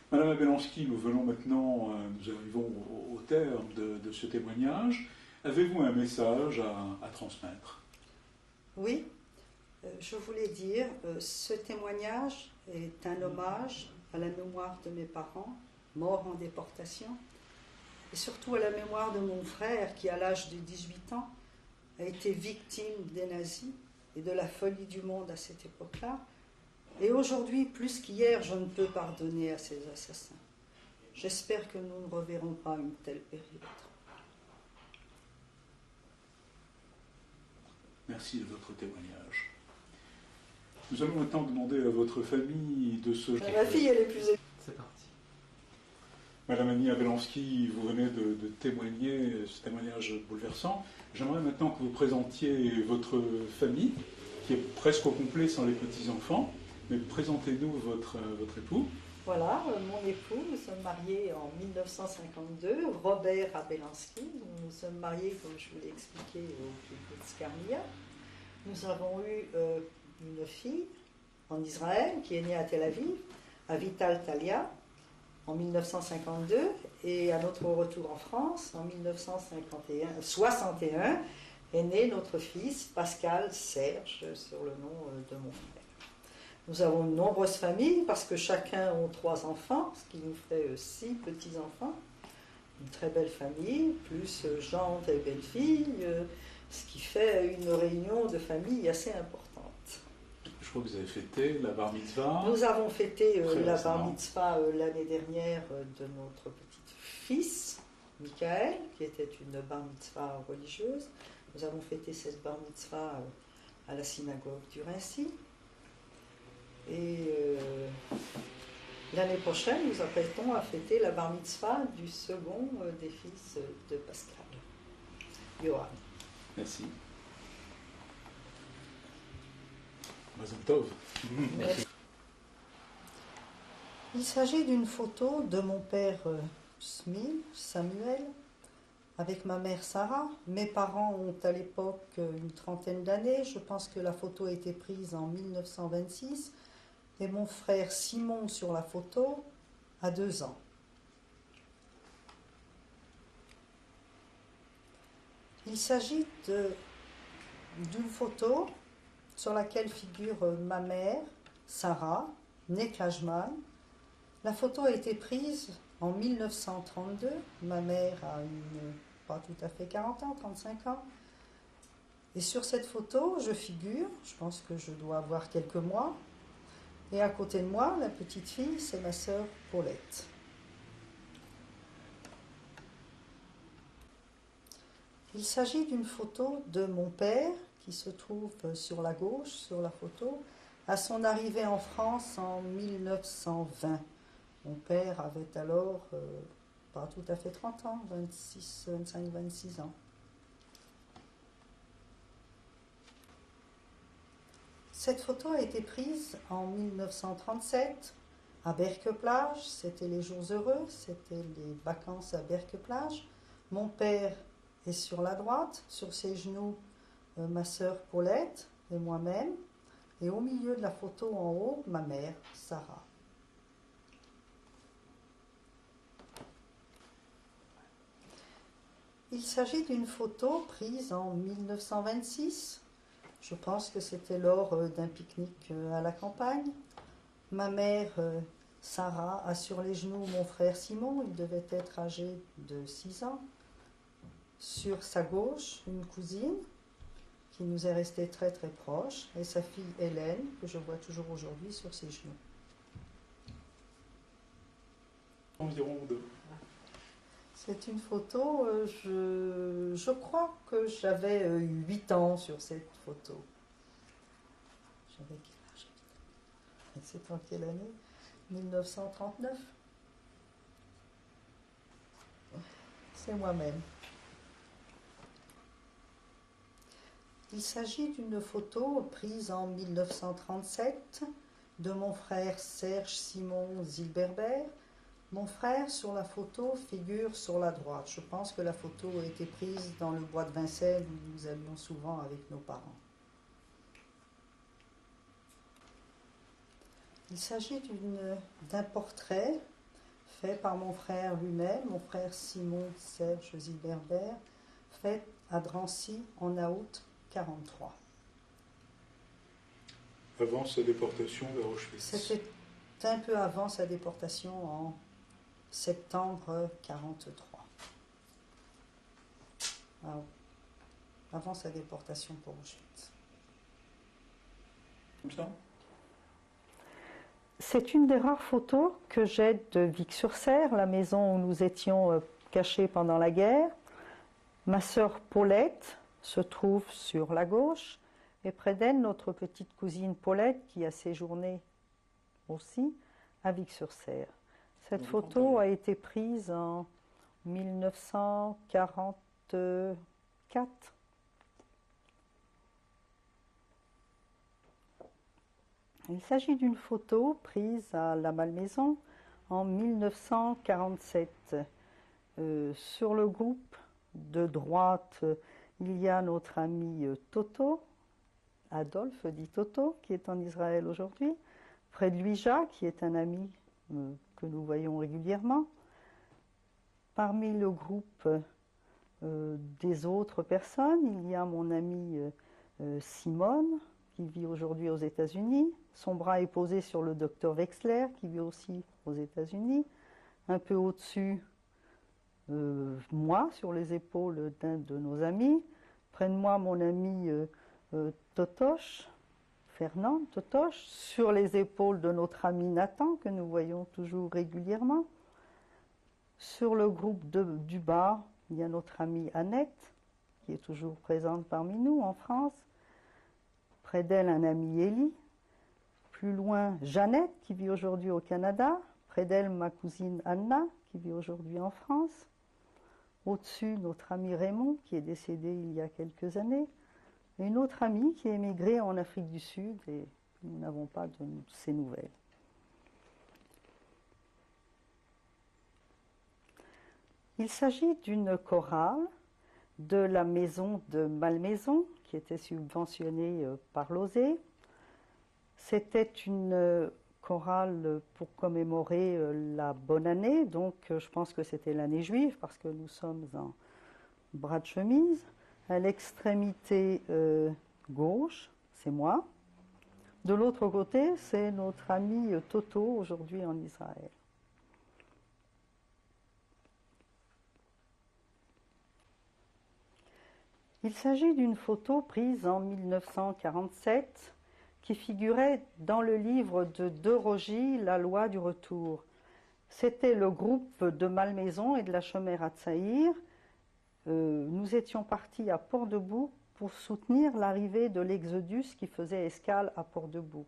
Madame Abelansky, nous venons maintenant, nous arrivons au terme de ce témoignage. Avez-vous un message à transmettre? Oui, je voulais dire, ce témoignage est un hommage à la mémoire de mes parents, morts en déportation, et surtout à la mémoire de mon frère qui, à l'âge de 18 ans, a été victime des nazis et de la folie du monde à cette époque-là. Et aujourd'hui, plus qu'hier, je ne peux pardonner à ces assassins. J'espère que nous ne reverrons pas une telle période. Merci de votre témoignage. Nous allons maintenant demander à votre famille de se... Ma fille, elle est plus... C'est parti. Madame Annie Abelansky, vous venez de témoigner ce témoignage bouleversant. J'aimerais maintenant que vous présentiez votre famille, qui est presque au complet sans les petits-enfants. Mais présentez-nous votre époux. Voilà, mon époux, nous sommes mariés en 1952, Robert Abelansky. Nous sommes mariés, comme je vous l'ai expliqué, au kibbutz Carmilla. Nous avons eu une fille en Israël qui est née à Tel Aviv, Avital Talia, en 1952, et à notre retour en France, en 1961, est né notre fils Pascal Serge, sur le nom de mon frère. Nous avons de nombreuses familles parce que chacun a 3 enfants, ce qui nous fait 6 petits-enfants. Une très belle famille, plus gendre et belle-fille, ce qui fait une réunion de famille assez importante. Je crois que vous avez fêté la bar mitzvah. Nous avons fêté la bar mitzvah l'année dernière de notre petit-fils, Michael, qui était une bar mitzvah religieuse. Nous avons fêté cette bar mitzvah à la synagogue du Rincy. Et l'année prochaine, nous apprêtons à fêter la bar mitzvah du second des fils de Pascal, Johan. Merci. Mazel Tov. Merci. Il s'agit d'une photo de mon père Samuel, avec ma mère Sarah. Mes parents ont à l'époque une trentaine d'années. Je pense que la photo a été prise en 1926. Et mon frère Simon sur la photo a 2 ans. Il s'agit d'une photo sur laquelle figure ma mère, Sarah, née Klajman. La photo a été prise en 1932. Ma mère a pas tout à fait 40 ans, 35 ans. Et sur cette photo, je figure, je pense que je dois avoir quelques mois. Et à côté de moi, la petite fille, c'est ma sœur Paulette. Il s'agit d'une photo de mon père qui se trouve sur la gauche, sur la photo, à son arrivée en France en 1920. Mon père avait alors pas tout à fait 30 ans, 25, 26 ans. Cette photo a été prise en 1937 à Berck-Plage. C'était les jours heureux, c'était les vacances à Berck-Plage. Mon père est sur la droite, sur ses genoux, ma sœur Paulette et moi-même. Et au milieu de la photo en haut, ma mère, Sarah. Il s'agit d'une photo prise en 1926. Je pense que c'était lors d'un pique-nique à la campagne. Ma mère, Sarah, a sur les genoux mon frère Simon, il devait être âgé de 6 ans. Sur sa gauche, une cousine qui nous est restée très très proche, et sa fille Hélène, que je vois toujours aujourd'hui sur ses genoux. Environ 2. C'est une photo, je crois que j'avais 8 ans sur cette photo. J'avais quel âge? C'est en quelle année? 1939. C'est moi-même. Il s'agit d'une photo prise en 1937 de mon frère Serge Simon Zilberber. Mon frère, sur la photo, figure sur la droite. Je pense que la photo a été prise dans le bois de Vincennes où nous allions souvent avec nos parents. Il s'agit d'un portrait fait par mon frère lui-même, mon frère Simon Serge Zilberberg, fait à Drancy en août 1943. Avant sa déportation vers Auschwitz. C'était un peu avant sa déportation en septembre 1943. Avant sa déportation pour Auschwitz. Comme ça ? C'est une des rares photos que j'ai de Vic-sur-Serre, la maison où nous étions cachés pendant la guerre. Ma sœur Paulette se trouve sur la gauche, et près d'elle, notre petite cousine Paulette, qui a séjourné aussi à Vic-sur-Serre. Cette photo a été prise en 1944. Il s'agit d'une photo prise à la Malmaison en 1947. Sur le groupe de droite, il y a notre ami Toto, Adolphe dit Toto, qui est en Israël aujourd'hui. Près de lui, Jacques, qui est un ami que nous voyons régulièrement. Parmi le groupe des autres personnes, il y a mon amie Simone, qui vit aujourd'hui aux États-Unis. Son bras est posé sur le docteur Wexler, qui vit aussi aux États-Unis. Un peu au-dessus, moi, sur les épaules d'un de nos amis. Près de moi, mon ami Totoche, Fernand Totoche, sur les épaules de notre ami Nathan, que nous voyons toujours régulièrement. Sur le groupe du bas, il y a notre amie Annette, qui est toujours présente parmi nous en France. Près d'elle, un ami Élie. Plus loin, Jeannette, qui vit aujourd'hui au Canada. Près d'elle, ma cousine Anna, qui vit aujourd'hui en France. Au-dessus, notre ami Raymond, qui est décédé il y a quelques années. Et une autre amie qui est émigrée en Afrique du Sud, et nous n'avons pas de ses nouvelles. Il s'agit d'une chorale de la maison de Malmaison, qui était subventionnée par l'OSE. C'était une chorale pour commémorer la bonne année, donc je pense que c'était l'année juive, parce que nous sommes en bras de chemise. À l'extrémité gauche, c'est moi. De l'autre côté, c'est notre ami Toto, aujourd'hui en Israël. Il s'agit d'une photo prise en 1947 qui figurait dans le livre de De Rogy, La loi du retour. C'était le groupe de Malmaison et de la Chomère Hatzaïr. Nous étions partis à Port-de-Bouc pour soutenir l'arrivée de l'Exodus qui faisait escale à Port-de-Bouc.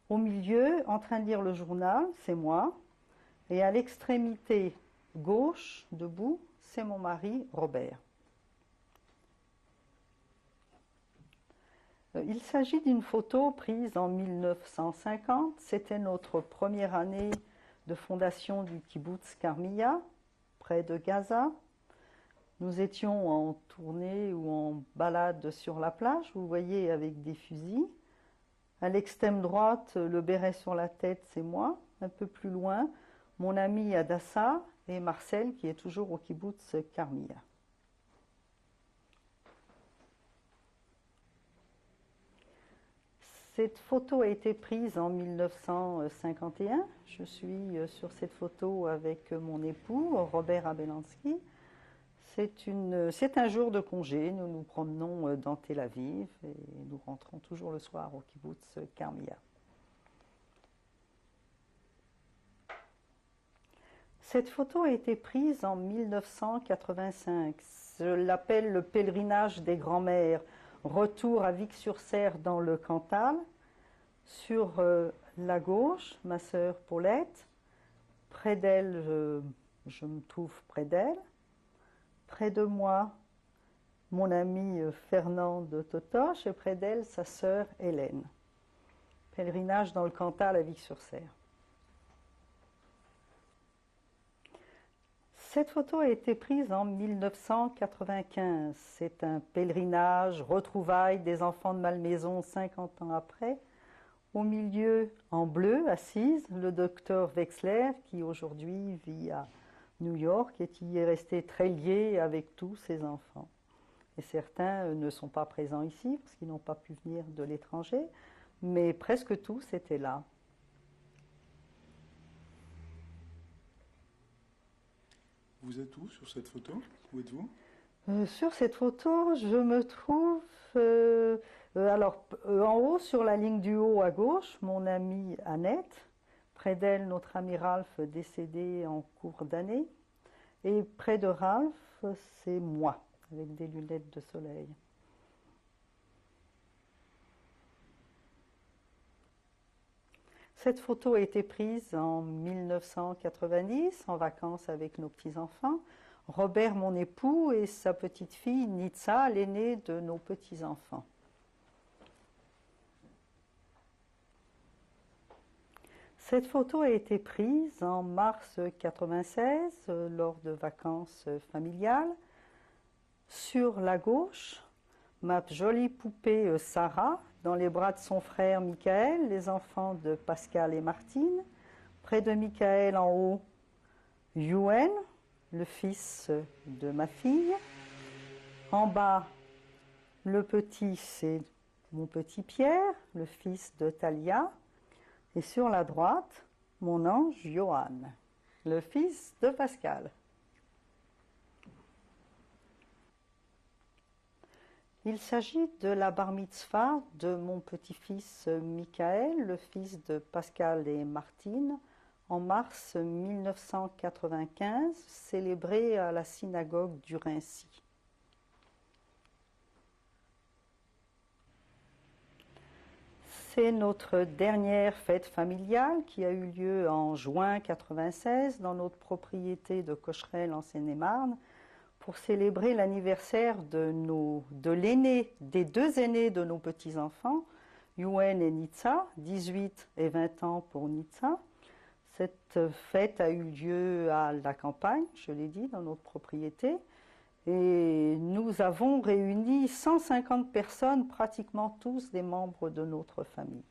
Au milieu, en train de lire le journal, c'est moi, et à l'extrémité gauche, debout, c'est mon mari Robert. Il s'agit d'une photo prise en 1950. C'était notre première année de fondation du kibbutz Carmilla, près de Gaza. Nous étions en tournée ou en balade sur la plage, vous voyez, avec des fusils. À l'extrême droite, le béret sur la tête, c'est moi. Un peu plus loin, mon ami Adassa et Marcel, qui est toujours au kibbutz Carmilla. Cette photo a été prise en 1951. Je suis sur cette photo avec mon époux, Robert Abelansky. C'est un jour de congé. Nous nous promenons dans Tel Aviv et nous rentrons toujours le soir au kibbutz Carmilla. Cette photo a été prise en 1985. Je l'appelle le pèlerinage des grands-mères. Retour à Vic-sur-Serre dans le Cantal. Sur la gauche, ma sœur Paulette. Près d'elle, je me trouve près d'elle. Près de moi, mon ami Fernand de Totoche. Et près d'elle, sa sœur Hélène. Pèlerinage dans le Cantal à Vic-sur-Serre. Cette photo a été prise en 1995. C'est un pèlerinage, retrouvailles des enfants de Malmaison 50 ans après. Au milieu, en bleu, assise, le docteur Wexler, qui aujourd'hui vit à New York et qui est resté très lié avec tous ses enfants. Et certains ne sont pas présents ici parce qu'ils n'ont pas pu venir de l'étranger, mais presque tous étaient là. Vous êtes où sur cette photo? Où êtes-vous? Sur cette photo, je me trouve en haut, sur la ligne du haut à gauche, mon amie Annette, près d'elle notre ami Ralph décédé en cours d'année, et près de Ralph, c'est moi, avec des lunettes de soleil. Cette photo a été prise en 1990, en vacances avec nos petits-enfants. Robert, mon époux, et sa petite-fille Nitsa, l'aînée de nos petits-enfants. Cette photo a été prise en mars 1996, lors de vacances familiales. Sur la gauche, ma jolie poupée Sarah, dans les bras de son frère Michael, les enfants de Pascal et Martine. Près de Michael, en haut, Yuen, le fils de ma fille. En bas, le petit, c'est mon petit Pierre, le fils de Talia. Et sur la droite, mon ange Johan, le fils de Pascal. Il s'agit de la bar mitzvah de mon petit-fils Michael, le fils de Pascal et Martine, en mars 1995, célébré à la synagogue du Rincy. C'est notre dernière fête familiale qui a eu lieu en juin 1996 dans notre propriété de Cocherel en Seine-et-Marne pour célébrer l'anniversaire de l'aîné, des deux aînés de nos petits-enfants, Yuen et Nitsa, 18 et 20 ans pour Nitsa. Cette fête a eu lieu à la campagne, je l'ai dit, dans notre propriété. Et nous avons réuni 150 personnes, pratiquement tous des membres de notre famille.